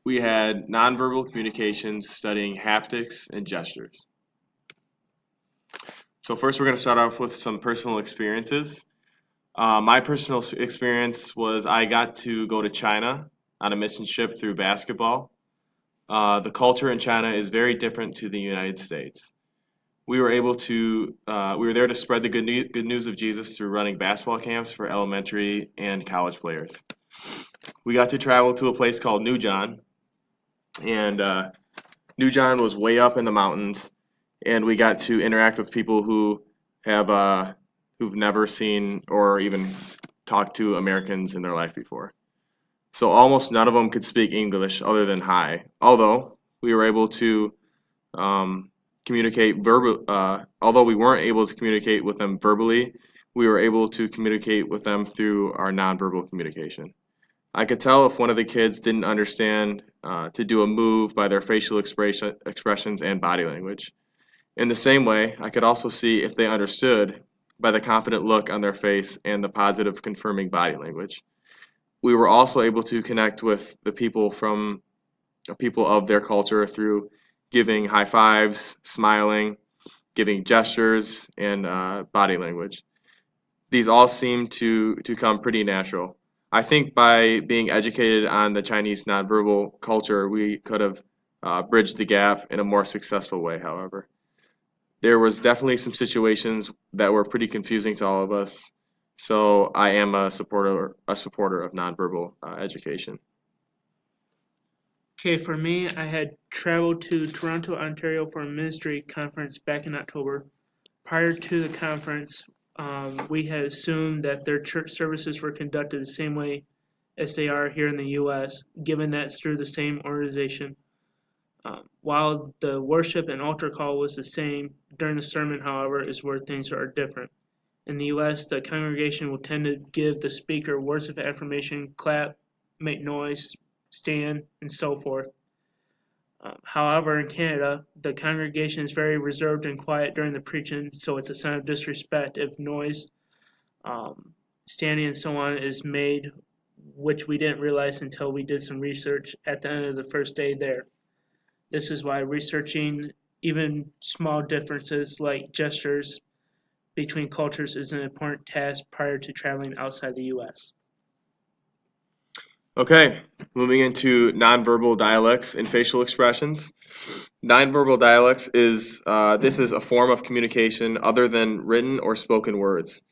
we had nonverbal communications studying haptics and gestures. So first we're going to start off with some personal experiences. My personal experience was I got to go to China on a mission trip through basketball. The culture in China is very different to the United States. We were there to spread the good news of Jesus through running basketball camps for elementary and college players. We got to travel to a place called Newjon, and Newjon was way up in the mountains, and we got to interact with people who've never seen or even talked to Americans in their life before. So almost none of them could speak English other than hi. Although we were able to communicate verbal. Although we weren't able to communicate with them verbally, we were able to communicate with them through our nonverbal communication. I could tell if one of the kids didn't understand to do a move by their facial expressions and body language. In the same way, I could also see if they understood by the confident look on their face and the positive confirming body language. We were also able to connect with the people of their culture through giving high fives, smiling, giving gestures, and body language. These all seem to come pretty natural. I think by being educated on the Chinese nonverbal culture, we could have bridged the gap in a more successful way, however. There was definitely some situations that were pretty confusing to all of us, so I am a supporter of nonverbal education. Okay, for me, I had traveled to Toronto, Ontario for a ministry conference back in October. Prior to the conference, we had assumed that their church services were conducted the same way as they are here in the U.S., given that it's through the same organization. While the worship and altar call was the same, during the sermon, however, is where things are different. In the U.S., the congregation will tend to give the speaker words of affirmation, clap, make noise, stand, and so forth. However, in Canada, the congregation is very reserved and quiet during the preaching, so it's a sign of disrespect if noise, standing, and so on is made, which we didn't realize until we did some research at the end of the first day there. This is why researching even small differences like gestures between cultures is an important task prior to traveling outside the U.S. Okay, moving into nonverbal dialects and facial expressions. Nonverbal dialects is this is a form of communication other than written or spoken words.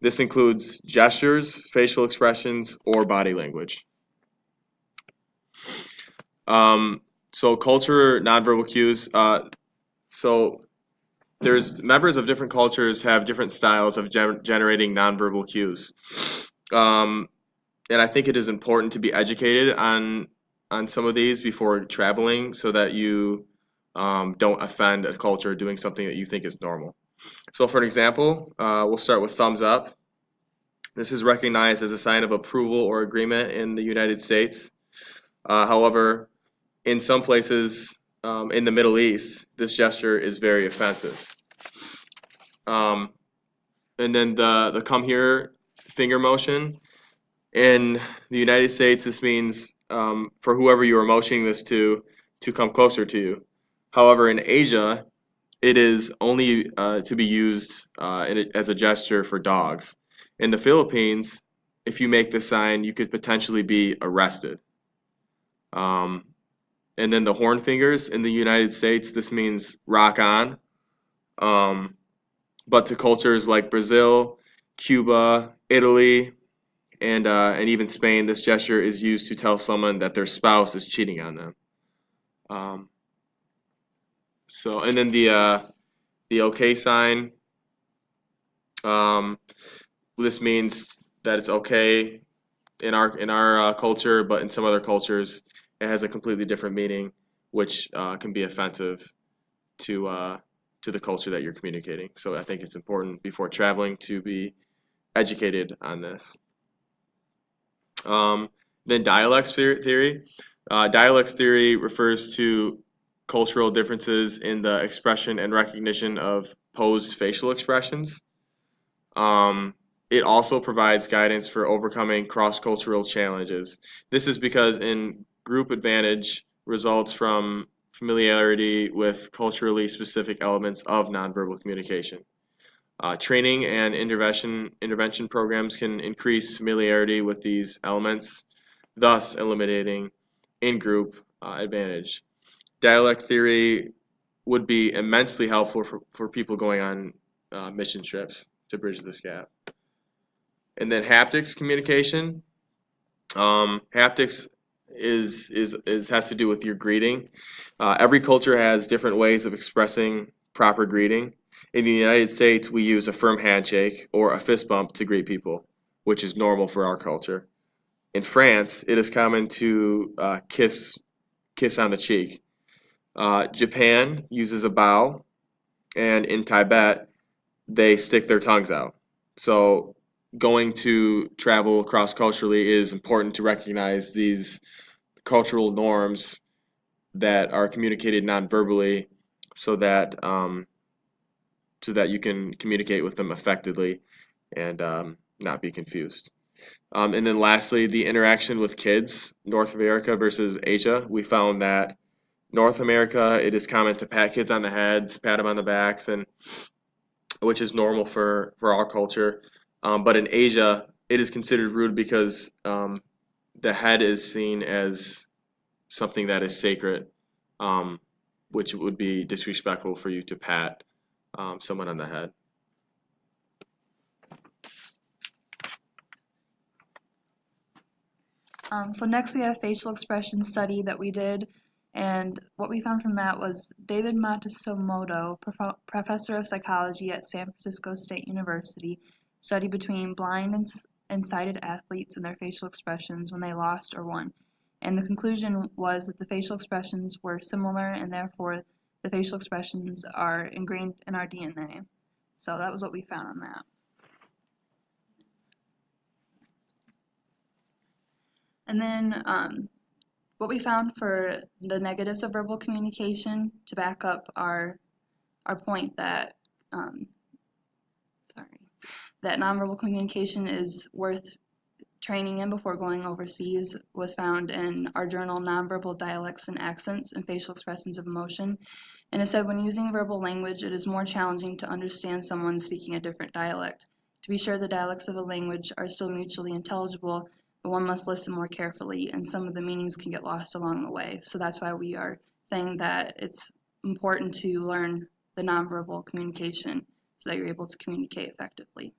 This includes gestures, facial expressions, or body language. So culture nonverbal cues. So there's members of different cultures have different styles of generating nonverbal cues. And I think it is important to be educated on some of these before traveling so that you don't offend a culture doing something that you think is normal. So for an example, we'll start with thumbs up. This is recognized as a sign of approval or agreement in the United States. However, in some places in the Middle East, this gesture is very offensive. Um, and then the come here finger motion. In the United States, this means for whoever you are motioning this to come closer to you. However, in Asia, it is only to be used as a gesture for dogs. In the Philippines, if you make this sign, you could potentially be arrested. Um, and then the horn fingers in the United States, this means rock on. Um, but to cultures like Brazil, Cuba, Italy, and even Spain, this gesture is used to tell someone that their spouse is cheating on them. Um, and then the OK sign. Um, this means that it's okay in our culture, but in some other cultures, it has a completely different meaning, which can be offensive to the culture that you're communicating. So I think it's important before traveling to be educated on this. Then dialects theory. Dialects theory refers to cultural differences in the expression and recognition of posed facial expressions. It also provides guidance for overcoming cross-cultural challenges. This is because in group advantage results from familiarity with culturally specific elements of nonverbal communication. Training and intervention programs can increase familiarity with these elements, thus eliminating in-group advantage. Dialect theory would be immensely helpful for people going on mission trips to bridge this gap. And then haptics communication. Haptics is has to do with your greeting. Every culture has different ways of expressing proper greeting. In the United States, we use a firm handshake or a fist bump to greet people, which is normal for our culture. In France, it is common to kiss on the cheek. Japan uses a bow, and in Tibet, they stick their tongues out. So going to travel cross culturally is important to recognize these cultural norms that are communicated non-verbally so that you can communicate with them effectively and not be confused. And then lastly, the interaction with kids, North America versus Asia. We found that North America, it is common to pat kids on the heads, pat them on the backs, and which is normal for our culture. But in Asia, it is considered rude because the head is seen as something that is sacred, um, which would be disrespectful for you to pat someone on the head. So next we have facial expression study that we did, and what we found from that was David Matsumoto, professor of psychology at San Francisco State University, studied between blind and sighted athletes and their facial expressions when they lost or won. And the conclusion was that the facial expressions were similar, and therefore the facial expressions are ingrained in our DNA. So that was what we found on that. And then what we found for the negatives of verbal communication to back up our point that that nonverbal communication is worth training in before going overseas was found in our journal Nonverbal Dialects and Accents and Facial Expressions of Emotion. And it said when using verbal language, it is more challenging to understand someone speaking a different dialect. To be sure, the dialects of a language are still mutually intelligible, but one must listen more carefully, and some of the meanings can get lost along the way. So that's why we are saying that it's important to learn the nonverbal communication so that you're able to communicate effectively.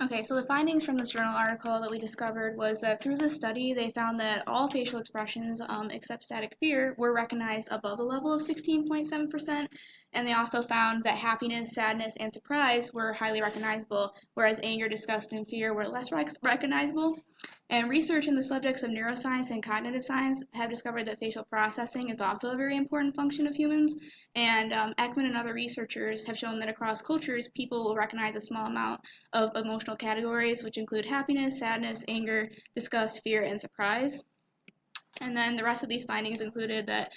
Okay, so the findings from this journal article that we discovered was that through the study, they found that all facial expressions except static fear were recognized above a level of 16.7%, and they also found that happiness, sadness, and surprise were highly recognizable, whereas anger, disgust, and fear were less recognizable. And research in the subjects of neuroscience and cognitive science have discovered that facial processing is also a very important function of humans. And Ekman and other researchers have shown that across cultures, people will recognize a small amount of emotional categories, which include happiness, sadness, anger, disgust, fear, and surprise. And then the rest of these findings included that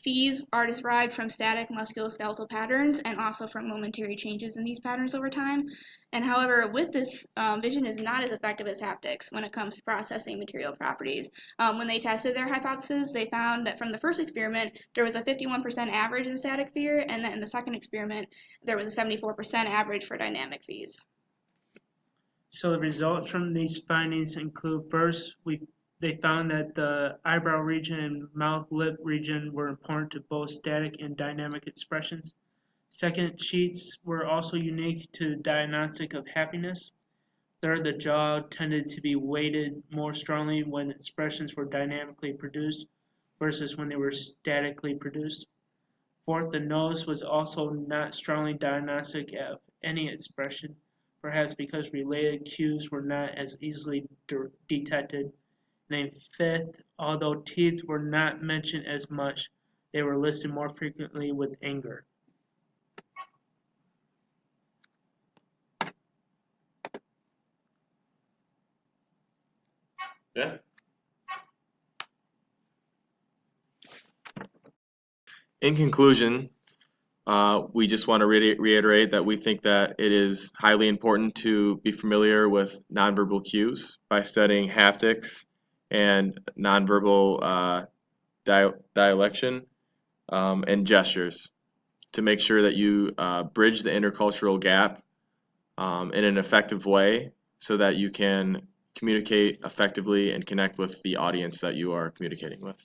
fees are derived from static musculoskeletal patterns and also from momentary changes in these patterns over time. And however, with this, vision is not as effective as haptics when it comes to processing material properties. When they tested their hypothesis, they found that from the first experiment, there was a 51% average in static fear, and that in the second experiment, there was a 74% average for dynamic fees. So the results from these findings include first, they found that the eyebrow region and mouth-lip region were important to both static and dynamic expressions. Second, cheeks were also unique to diagnostic of happiness. Third, the jaw tended to be weighted more strongly when expressions were dynamically produced versus when they were statically produced. Fourth, the nose was also not strongly diagnostic of any expression, perhaps because related cues were not as easily detected. And then fifth, although teeth were not mentioned as much, they were listed more frequently with anger. Yeah. In conclusion, We just want to reiterate that we think that it is highly important to be familiar with nonverbal cues by studying haptics and nonverbal dialection and gestures to make sure that you bridge the intercultural gap in an effective way so that you can communicate effectively and connect with the audience that you are communicating with.